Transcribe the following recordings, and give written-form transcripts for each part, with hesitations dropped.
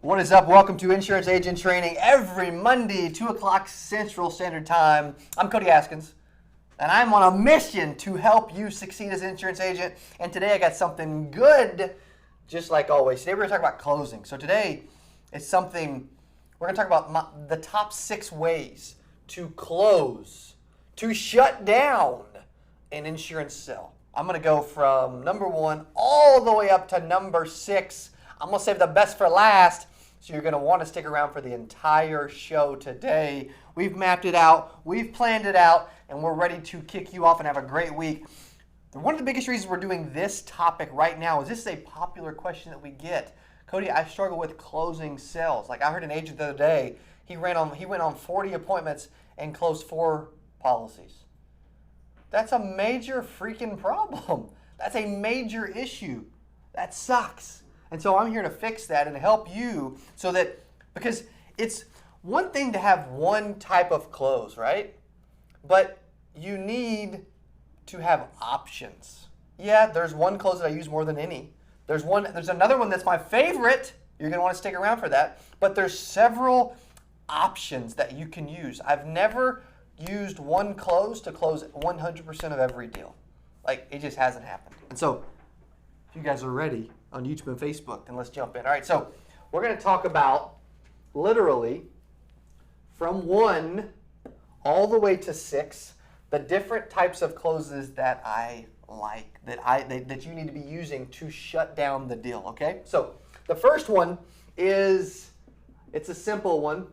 What is up? Welcome to Insurance Agent Training every Monday, 2 o'clock Central Standard Time. I'm Cody Askins, and I'm on a mission to help you succeed as an insurance agent. And today I got something good, just like always. Today we're going to talk about closing. So today is something, we're going to talk about the top 6 ways to close, to shut down an insurance sale. I'm going to go from number 1 all the way up to number 6. I'm going to save the best for last. So you're going to want to stick around for the entire show today. We've mapped it out, we've planned it out, and we're ready to kick you off and have a great week. One of the biggest reasons we're doing this topic right now is this is a popular question that we get. Cody, I struggle with closing sales. Like I heard an agent the other day, he went on 40 appointments and closed 4 policies. That's a major freaking problem. That's a major issue. That sucks. And so I'm here to fix that and help you so that, because it's one thing to have one type of close, right? But you need to have options. Yeah, there's one close that I use more than any. There's another one that's my favorite. You're going to want to stick around for that. But there's several options that you can use. I've never used one close to close 100% of every deal. Like, it just hasn't happened. And so, if you guys are ready on YouTube and Facebook, then let's jump in. All right, so we're going to talk about literally from 1 all the way to 6, the different types of closes that I like, that you need to be using to shut down the deal, okay? So the first one is, it's a simple one,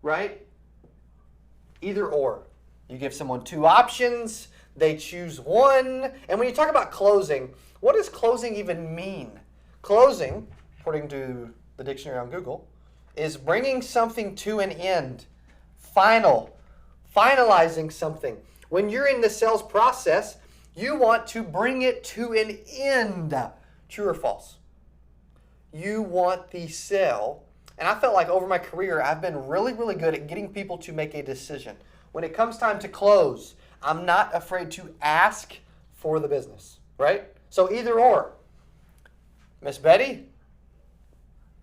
right? Either or. You give someone 2 options, they choose one, and when you talk about closing, what does closing even mean? Closing, according to the dictionary on Google, is bringing something to an end. Finalizing something. When you're in the sales process, you want to bring it to an end. True or false? You want the sale. And I felt like over my career, I've been really, really good at getting people to make a decision. When it comes time to close, I'm not afraid to ask for the business, right? So either or. Miss Betty,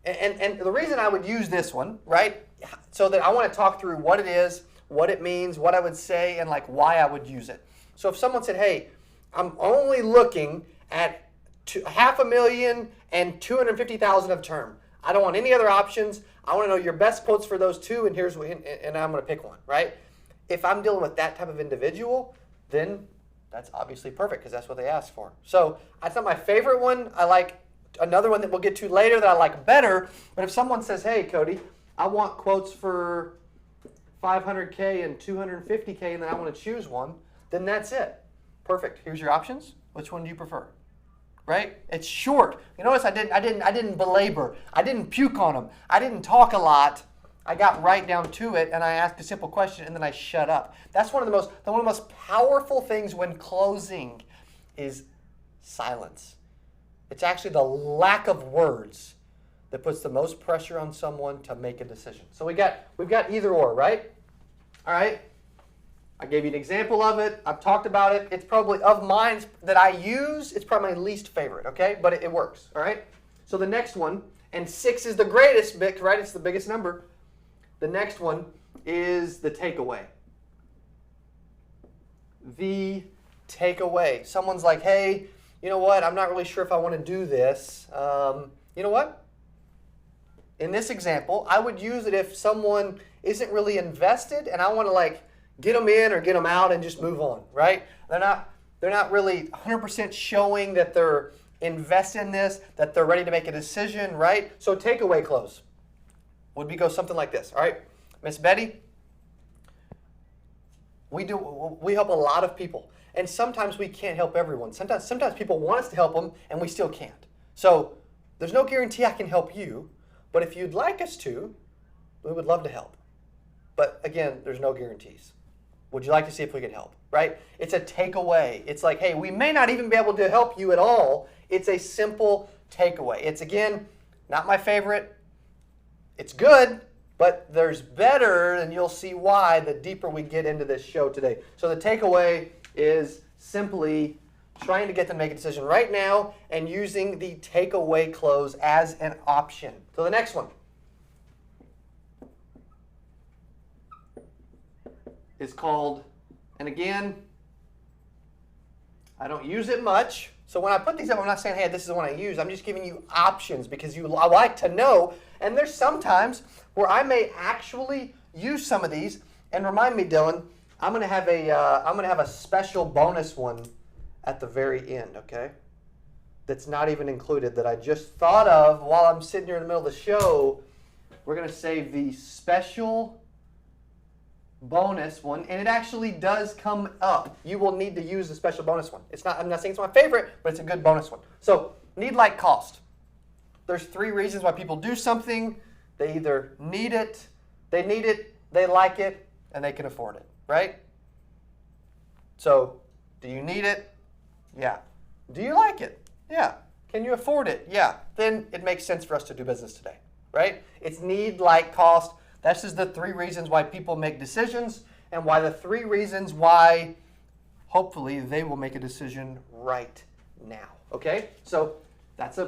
and the reason I would use this one, right, so that I want to talk through what it is, what it means, what I would say, and like why I would use it. So if someone said, hey, I'm only looking at $500,000 and $250,000 of term. I don't want any other options. I want to know your best quotes for those 2, and and I'm going to pick one, right? If I'm dealing with that type of individual, then that's obviously perfect because that's what they asked for. So that's not my favorite one. I like another one that we'll get to later that I like better. But if someone says, hey, Cody, I want quotes for $500K and $250K, and then I want to choose one, then that's it. Perfect. Here's your options. Which one do you prefer? Right? It's short. You notice I didn't belabor. I didn't puke on them. I didn't talk a lot. I got right down to it, and I asked a simple question, and then I shut up. That's one of the most powerful things when closing is silence. It's actually the lack of words that puts the most pressure on someone to make a decision. So we've got either or, right? All right. I gave you an example of it. I've talked about it. It's probably of mine that I use. It's probably my least favorite, okay? But it works, all right? So the next one, and 6 is the greatest bit, right? It's the biggest number. The next one is the takeaway. The takeaway. Someone's like, hey, you know what? I'm not really sure if I want to do this. You know what? In this example, I would use it if someone isn't really invested and I want to like get them in or get them out and just move on, right? They're not really 100% showing that they're invested in this, that they're ready to make a decision, right? So takeaway close would go something like this, all right? Miss Betty, we help a lot of people. And sometimes we can't help everyone. Sometimes people want us to help them, and we still can't. So there's no guarantee I can help you, but if you'd like us to, we would love to help. But again, there's no guarantees. Would you like to see if we can help, right? It's a takeaway. It's like, hey, we may not even be able to help you at all. It's a simple takeaway. It's, again, not my favorite. It's good, but there's better, and you'll see why the deeper we get into this show today. So the takeaway is simply trying to get them to make a decision right now and using the takeaway close as an option. So the next one, is called, and again, I don't use it much. So when I put these up, I'm not saying, hey, this is the one I use. I'm just giving you options because I like to know. And there's some times where I may actually use some of these. And remind me, Dylan, I'm gonna have a special bonus one at the very end, okay? That's not even included, that I just thought of while I'm sitting here in the middle of the show. We're gonna save the special bonus one, and it actually does come up. You will need to use the special bonus one. I'm not saying it's my favorite, but it's a good bonus one. So, need, like, cost. There's 3 reasons why people do something. They either need it, they like it, and they can afford it, right? So, do you need it? Yeah. Do you like it? Yeah. Can you afford it? Yeah. Then it makes sense for us to do business today, right? It's need, like, cost. That's just the 3 reasons why people make decisions, and why the 3 reasons why hopefully they will make a decision right now. Okay? So that's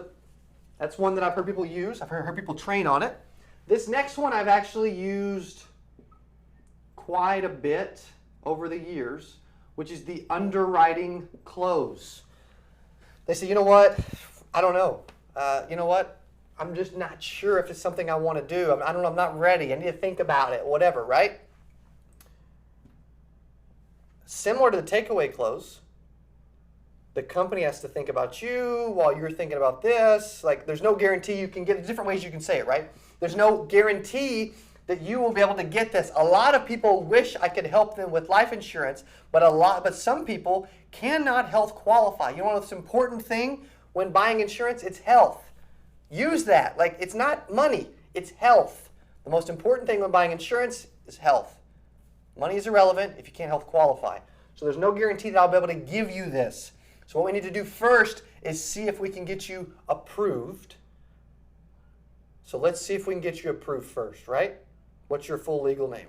one that I've heard people use. I've heard people train on it. This next one I've actually used quite a bit over the years, which is the underwriting close. They say, you know what? I don't know. You know what? I'm just not sure if it's something I want to do. I don't know. I'm not ready. I need to think about it. Whatever, right? Similar to the takeaway close, the company has to think about you while you're thinking about this. Like, there's no guarantee you can get it. Different ways you can say it, right? There's no guarantee that you will be able to get this. A lot of people wish I could help them with life insurance, but some people cannot health qualify. You know what's the important thing when buying insurance? It's health. Use that. Like, it's not money, it's health. The most important thing when buying insurance is health. Money is irrelevant if you can't health qualify. So there's no guarantee that I'll be able to give you this. So what we need to do first is see if we can get you approved. So let's see if we can get you approved first, right? What's your full legal name?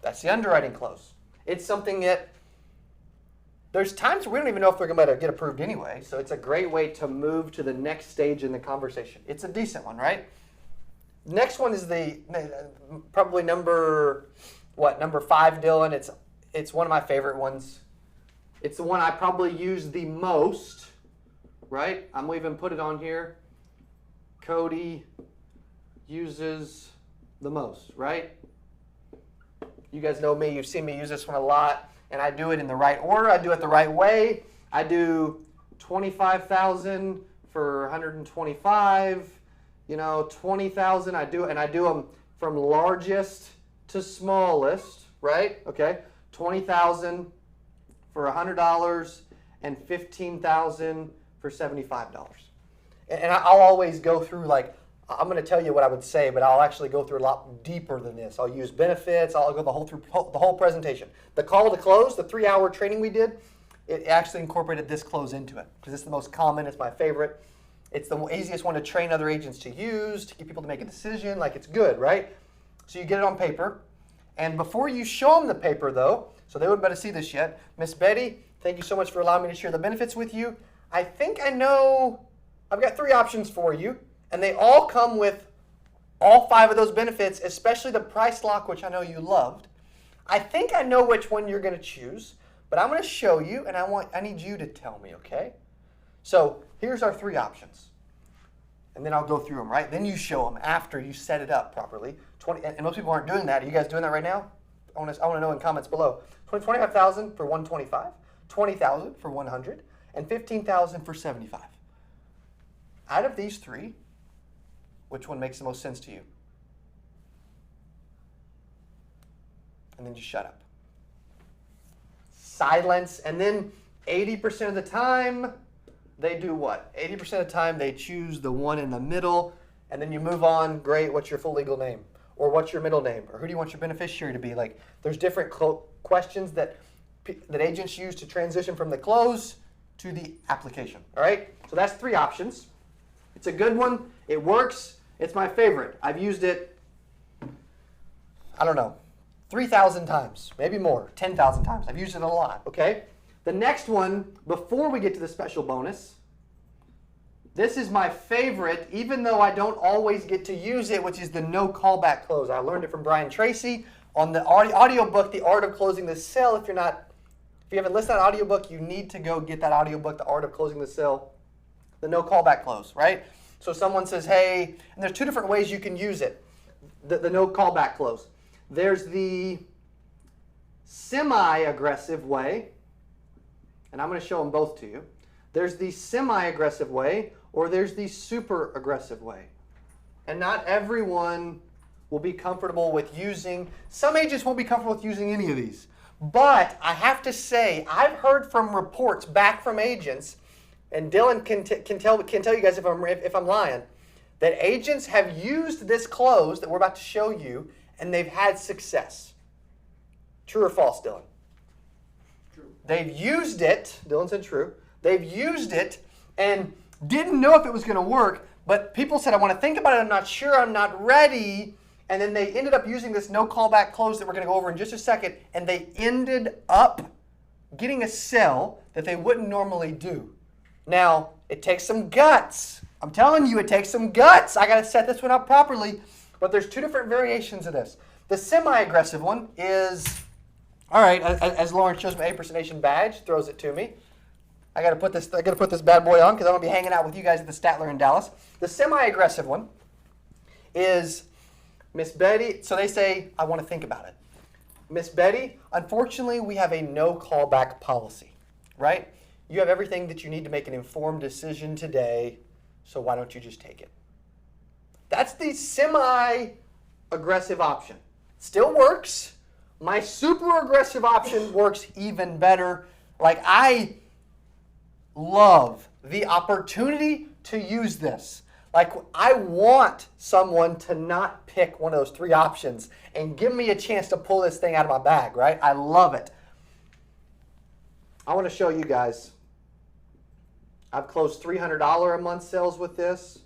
That's the underwriting close. It's something that there's times where we don't even know if we're going to get approved anyway, so it's a great way to move to the next stage in the conversation. It's a decent one, right? Next one is probably number 5, Dylan. It's one of my favorite ones. It's the one I probably use the most, right? I'm even put it on here. Cody uses the most, right? You guys know me. You've seen me use this one a lot. And I do it in the right order. I do it the right way. I do 25,000 for 125. 20,000. I do them from largest to smallest, right? Okay, 20,000 for $100 and 15,000 for $75. And I'll always go through, like, I'm going to tell you what I would say, but I'll actually go through a lot deeper than this. I'll use benefits. I'll go through the whole presentation. The call to close, the 3-hour training we did, it actually incorporated this close into it because it's the most common. It's my favorite. It's the easiest one to train other agents to use, to get people to make a decision. Like, it's good, right? So you get it on paper. And before you show them the paper, though, so they wouldn't better see this yet, Miss Betty, thank you so much for allowing me to share the benefits with you. I think I know, I've got 3 options for you. And they all come with all 5 of those benefits, especially the price lock, which I know you loved. I think I know which one you're going to choose, but I'm going to show you, and I need you to tell me, okay? So here's our 3 options. And then I'll go through them, right? Then you show them after you set it up properly. And most people aren't doing that. Are you guys doing that right now? I want to know in comments below. 25,000 for 125, 20,000 for 100, and 15,000 for 75. Out of these 3, which one makes the most sense to you? And then just shut up. Silence. And then 80% of the time, they do what? 80% of the time, they choose the one in the middle. And then you move on. Great. What's your full legal name? Or what's your middle name? Or who do you want your beneficiary to be? Like, there's different questions that agents use to transition from the close to the application. All right? So that's 3 options. It's a good one. It works. It's my favorite. I've used it, I don't know, 3,000 times, maybe more, 10,000 times. I've used it a lot, okay? The next one, before we get to the special bonus, this is my favorite, even though I don't always get to use it, which is the no callback close. I learned it from Brian Tracy. On the audio book, The Art of Closing the Sale, if you haven't listened to that audiobook, you need to go get that audiobook, The Art of Closing the Sale, the no callback close, right? So someone says, hey, and there's two different ways you can use it, the no callback close. There's the semi-aggressive way, and I'm going to show them both to you. There's the semi-aggressive way, or there's the super aggressive way. And not everyone will be comfortable with using, some agents won't be comfortable with using any of these. But I have to say, I've heard from reports back from agents, and Dylan can tell you guys if I'm lying, that agents have used this close that we're about to show you, and they've had success. True or false, Dylan? True. They've used it, Dylan said true, they've used it and didn't know if it was going to work, but people said, I want to think about it, I'm not sure, I'm not ready, and then they ended up using this no callback close that we're going to go over in just a second, and they ended up getting a sale that they wouldn't normally do. Now, it takes some guts. I'm telling you, it takes some guts. I got to set this one up properly, but there's two different variations of this. The semi-aggressive one is, all right, as Lauren shows my impersonation badge, throws it to me. I got to put this bad boy on because I'm going to be hanging out with you guys at the Statler in Dallas. The semi-aggressive one is Miss Betty. So they say, I want to think about it. Miss Betty, unfortunately, we have a no callback policy, right? You have everything that you need to make an informed decision today, so why don't you just take it? That's the semi-aggressive option. Still works. My super aggressive option works even better. Like, I love the opportunity to use this. Like, I want someone to not pick one of those three options and give me a chance to pull this thing out of my bag, right? I love it. I want to show you guys. I've closed $300 a month sales with this.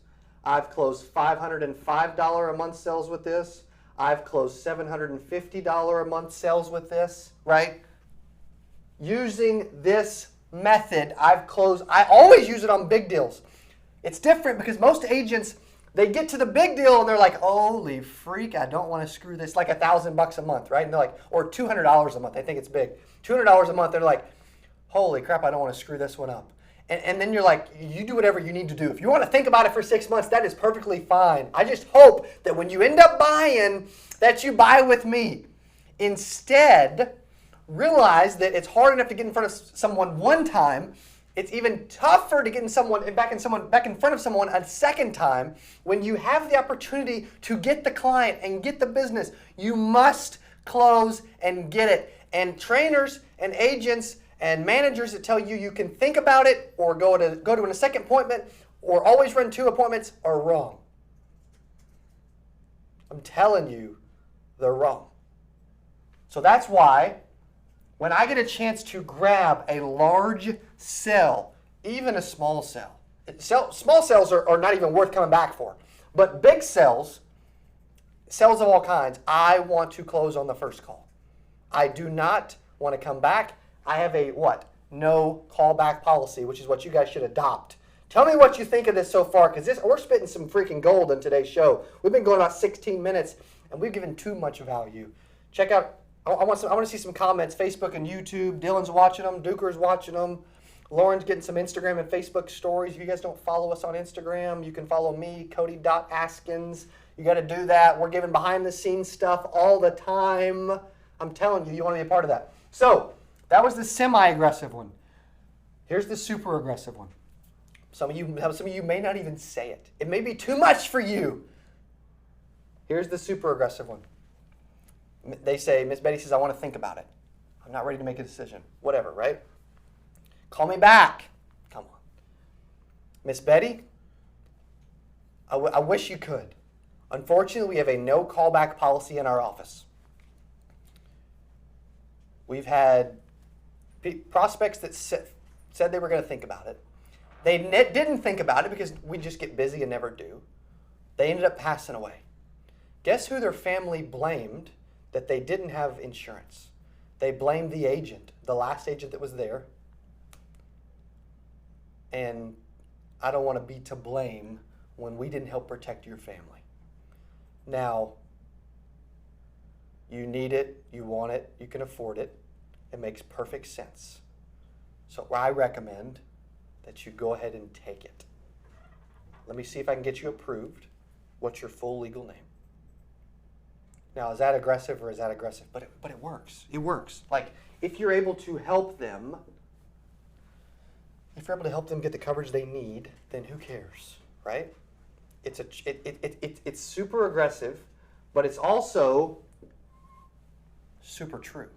I've closed $505 a month sales with this. I've closed $750 a month sales with this, right? Using this method, I always use it on big deals. It's different because most agents, they get to the big deal and they're like, holy freak, I don't want to screw this, like $1,000 a month, right? And they're like, or $200 a month, they think it's big. $200 a month, they're like, holy crap, I don't want to screw this one up. And then you're like, you do whatever you need to do. If you want to think about it for 6 months, that is perfectly fine. I just hope that when you end up buying, that you buy with me. Instead, realize that it's hard enough to get in front of someone one time. It's even tougher to get back in front of someone a second time. When you have the opportunity to get the client and get the business, you must close and get it. And trainers and agents and managers that tell you you can think about it or go to a second appointment or always run 2 appointments are wrong. I'm telling you, they're wrong. So that's why when I get a chance to grab a large sale, even a small sale, small sales are not even worth coming back for, but big sales of all kinds, I want to close on the first call. I do not want to come back. I have a no callback policy, which is what you guys should adopt. Tell me what you think of this so far, because we're spitting some freaking gold in today's show. We've been going about 16 minutes, and we've given too much value. Check out, I want to see some comments, Facebook and YouTube. Dylan's watching them, Duker's watching them. Lauren's getting some Instagram and Facebook stories. If you guys don't follow us on Instagram, you can follow me, Cody.Askins. You got to do that. We're giving behind-the-scenes stuff all the time. I'm telling you, you want to be a part of that. So, that was the semi-aggressive one. Here's the super aggressive one. Some of you may not even say it. It may be too much for you. Here's the super aggressive one. They say, Miss Betty says, I want to think about it. I'm not ready to make a decision. Whatever, right? Call me back. Come on. Miss Betty, I wish you could. Unfortunately, we have a no callback policy in our office. We've had prospects that said they were going to think about it. They didn't think about it because we just get busy and never do. They ended up passing away. Guess who their family blamed that they didn't have insurance? They blamed the agent, the last agent that was there. And I don't want to be to blame when we didn't help protect your family. Now, You need it, you want it, you can afford it. It makes perfect sense. So I recommend that you go ahead and take it. Let me see if I can get you approved. What's your full legal name? Now, is that aggressive or is that aggressive? But it works. It works. Like, if you're able to help them, get the coverage they need, then who cares, right? It's super aggressive, but it's also super true.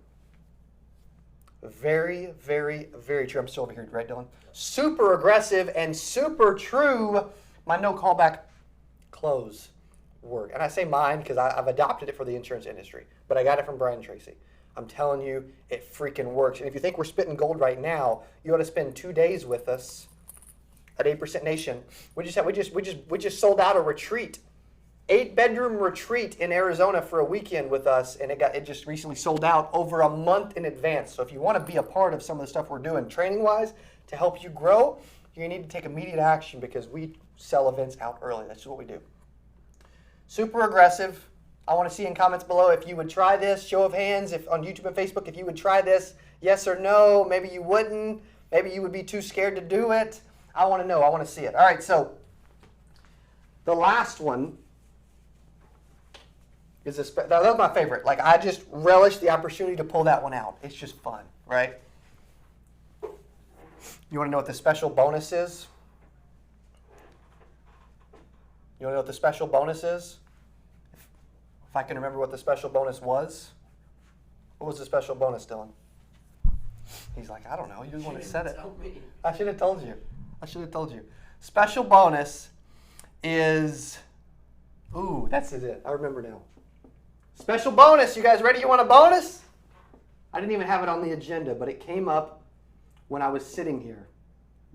Very, very, very true. I'm still over here, right, Dylan? Super aggressive and super true. My no callback close work. And I say mine because I've adopted it for the insurance industry, but I got it from Brian Tracy. I'm telling you, it freaking works. And if you think we're spitting gold right now, you ought to spend 2 days with us at 8% Nation. We just sold out a retreat, 8-bedroom retreat in Arizona for a weekend with us, and it just recently sold out over a month in advance. So if you want to be a part of some of the stuff we're doing training-wise to help you grow, you need to take immediate action because we sell events out early. That's what we do. Super aggressive. I want to see in comments below if you would try this. Show of hands if on YouTube and Facebook if you would try this. Yes or no. Maybe you wouldn't. Maybe you would be too scared to do it. I want to know. I want to see it. All right, so the last one is that was my favorite. Like, I just relish the opportunity to pull that one out. It's just fun, right? You want to know what the special bonus is? You want to know what the special bonus is? If I can remember what the special bonus was. What was the special bonus, Dylan? He's like, I don't know. You're the one that said it. I should have told you. Special bonus is, that's it. I remember now. Special bonus. You guys ready? You want a bonus? I didn't even have it on the agenda, but it came up when I was sitting here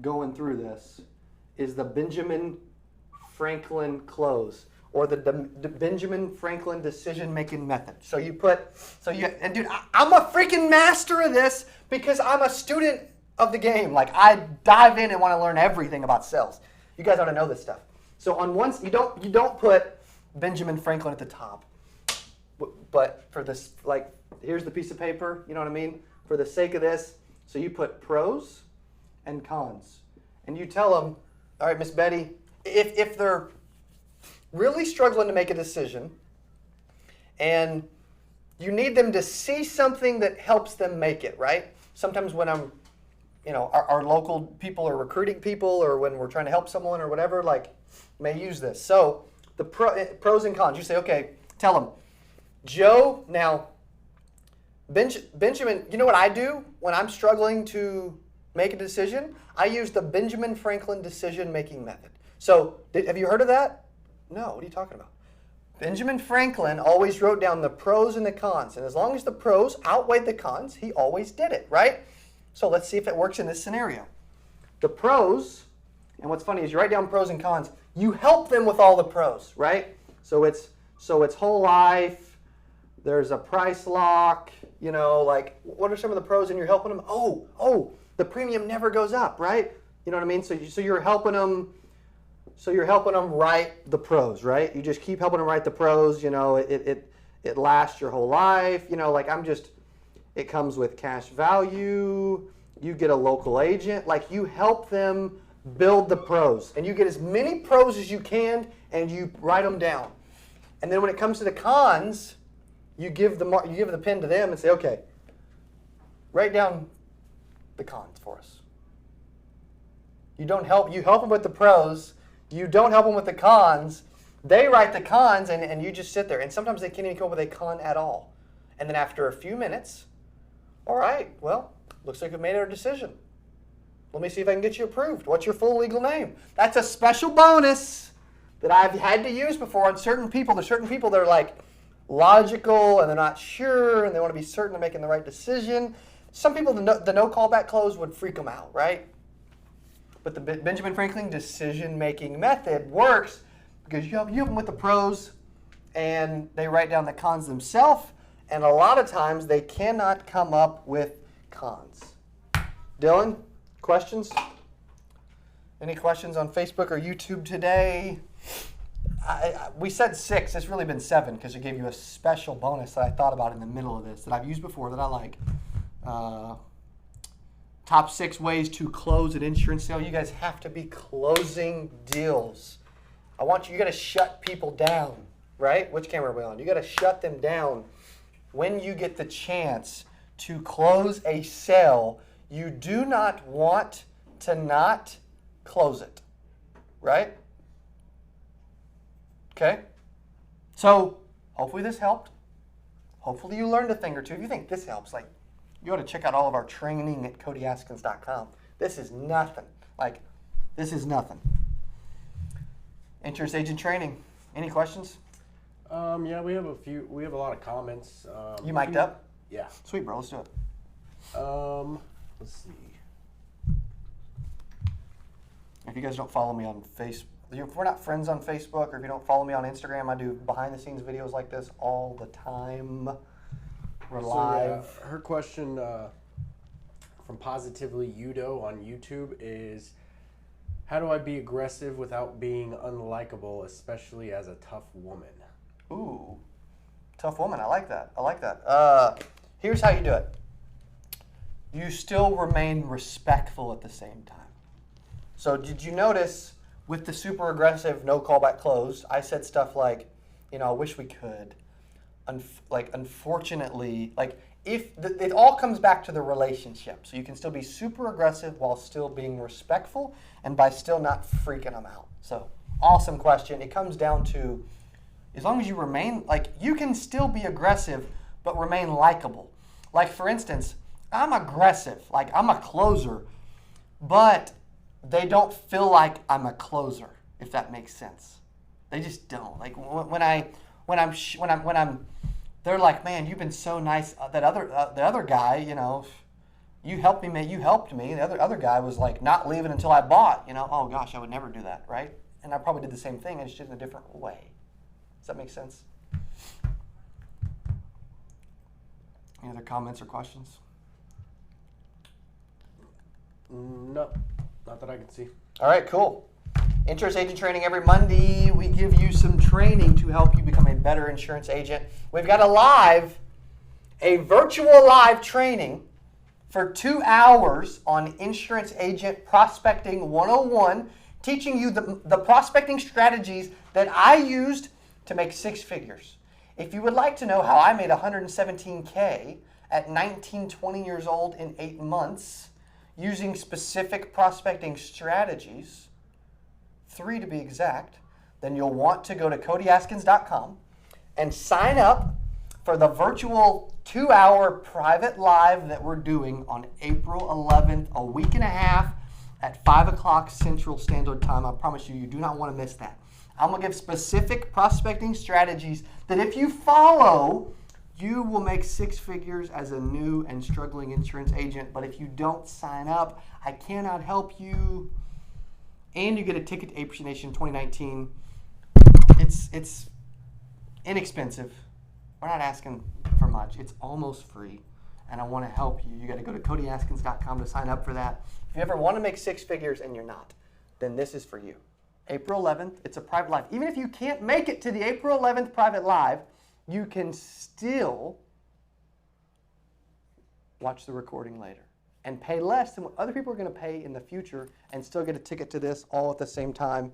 going through this, is the Benjamin Franklin close, or the Benjamin Franklin decision-making method. And dude, I'm a freaking master of this because I'm a student of the game. Like, I dive in and want to learn everything about sales. You guys ought to know this stuff. So on one, you don't put Benjamin Franklin at the top, but for this, like, here's the piece of paper. You know what I mean? For the sake of this, so you put pros and cons, and you tell them, all right, Miss Betty, if they're really struggling to make a decision, and you need them to see something that helps them make it, right? Sometimes when our local people are recruiting people, or when we're trying to help someone or whatever, like, may use this. So the pros and cons, you say, okay, tell them, Joe, now, Benjamin, you know what I do when I'm struggling to make a decision? I use the Benjamin Franklin decision-making method. So have you heard of that? No, what are you talking about? Benjamin Franklin always wrote down the pros and the cons, and as long as the pros outweighed the cons, he always did it, right? So let's see if it works in this scenario. The pros, and what's funny is you write down pros and cons, you help them with all the pros, right? So it's whole life, there's a price lock, like, what are some of the pros, and you're helping them? Oh, the premium never goes up, right? You know what I mean? So you're helping them. So you're helping them write the pros, right? You just keep helping them write the pros. It lasts your whole life. It comes with cash value. You get a local agent. Like, you help them build the pros, and you get as many pros as you can, and you write them down. And then when it comes to the cons, you give the pen to them and say, okay, write down the cons for us. You help them with the pros. You don't help them with the cons. They write the cons, and you just sit there. And sometimes they can't even come up with a con at all. And then after a few minutes, all right, well, looks like we've made our decision. Let me see if I can get you approved. What's your full legal name? That's a special bonus that I've had to use before on certain people. There's certain people that are like logical, and they're not sure, and they want to be certain they're making the right decision. Some people, the no callback close would freak them out, right? But the Benjamin Franklin decision-making method works because you help them with the pros, and they write down the cons themselves, and a lot of times they cannot come up with cons. Dylan, questions? Any questions on Facebook or YouTube today? we said 6. It's really been 7 because it gave you a special bonus that I thought about in the middle of this that I've used before that I like. Top 6 ways to close an insurance sale. You guys have to be closing deals. You got to shut people down, right? Which camera are we on? You got to shut them down when you get the chance to close a sale. You do not want to not close it, right? Okay? So, hopefully this helped. Hopefully you learned a thing or two. If you think this helps, you ought to check out all of our training at codyaskins.com. This is nothing. This is nothing. Insurance agent training. Any questions? Yeah, we have a few. We have a lot of comments. You mic'd up? Yeah. Sweet, bro. Let's do it. Let's see. If you guys don't follow me on Facebook, if we're not friends on Facebook, or if you don't follow me on Instagram, I do behind-the-scenes videos like this all the time. We're live. So, her question from Positively Udo on YouTube is, how do I be aggressive without being unlikable, especially as a tough woman? Ooh, tough woman. I like that. Here's how you do it. You still remain respectful at the same time. So did you notice with the super aggressive no callback close, I said stuff like, I wish we could. Unfortunately, it all comes back to the relationship. So you can still be super aggressive while still being respectful and by still not freaking them out. So awesome question. It comes down to, as long as you remain, you can still be aggressive but remain likable. For instance, I'm aggressive, I'm a closer, but they don't feel like I'm a closer, if that makes sense. They just don't. They're like, man, you've been so nice. The other guy, you helped me, man. You helped me. The other guy was not leaving until I bought. Oh gosh, I would never do that, right? And I probably did the same thing. I just did it in a different way. Does that make sense? Any other comments or questions? No, not that I can see. All right, cool. Insurance agent training every Monday. We give you some training to help you become a better insurance agent. We've got a virtual live training for 2 hours on Insurance Agent Prospecting 101, teaching you the prospecting strategies that I used to make 6 figures. If you would like to know how I made $117K at 19, 20 years old in 8 months using specific prospecting strategies, 3 to be exact, then you'll want to go to codyaskins.com and sign up for the virtual 2-hour private live that we're doing on April 11th, a week and a half at 5 o'clock Central Standard Time. I promise you, you do not want to miss that. I'm going to give specific prospecting strategies that if you follow, you will make 6 figures as a new and struggling insurance agent. But if you don't sign up, I cannot help you. And you get a ticket to Appreciation Nation 2019. It's inexpensive. We're not asking for much. It's almost free. And I want to help you. You got to go to codyaskins.com to sign up for that. If you ever want to make 6 figures and you're not, then this is for you. April 11th, it's a private live. Even if you can't make it to the April 11th private live, you can still watch the recording later and pay less than what other people are going to pay in the future and still get a ticket to this all at the same time.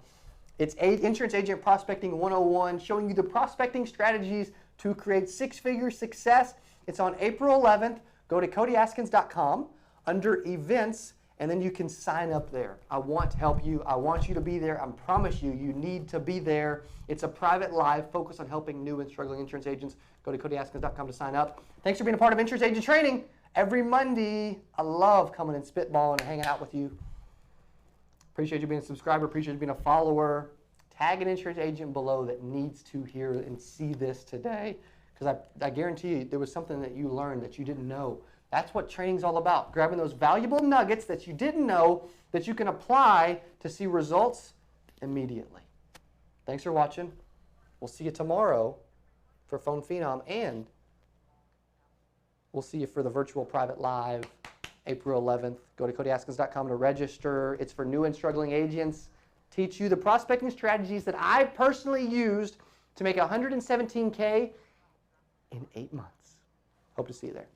It's Insurance Agent Prospecting 101, showing you the prospecting strategies to create 6-figure success. It's on April 11th. Go to codyaskins.com under events, and then you can sign up there. I want to help you. I want you to be there. I promise you, you need to be there. It's a private live focused on helping new and struggling insurance agents. Go to codyaskins.com to sign up. Thanks for being a part of Insurance Agent Training every Monday. I love coming and spitballing and hanging out with you. Appreciate you being a subscriber. Appreciate you being a follower. Tag an insurance agent below that needs to hear and see this today, because I guarantee you there was something that you learned that you didn't know. That's what training's all about, grabbing those valuable nuggets that you didn't know that you can apply to see results immediately. Thanks for watching. We'll see you tomorrow for Phone Phenom, and we'll see you for the virtual private live April 11th. Go to codyaskins.com to register. It's for new and struggling agents. teach you the prospecting strategies that I personally used to make $117K in 8 months. Hope to see you there.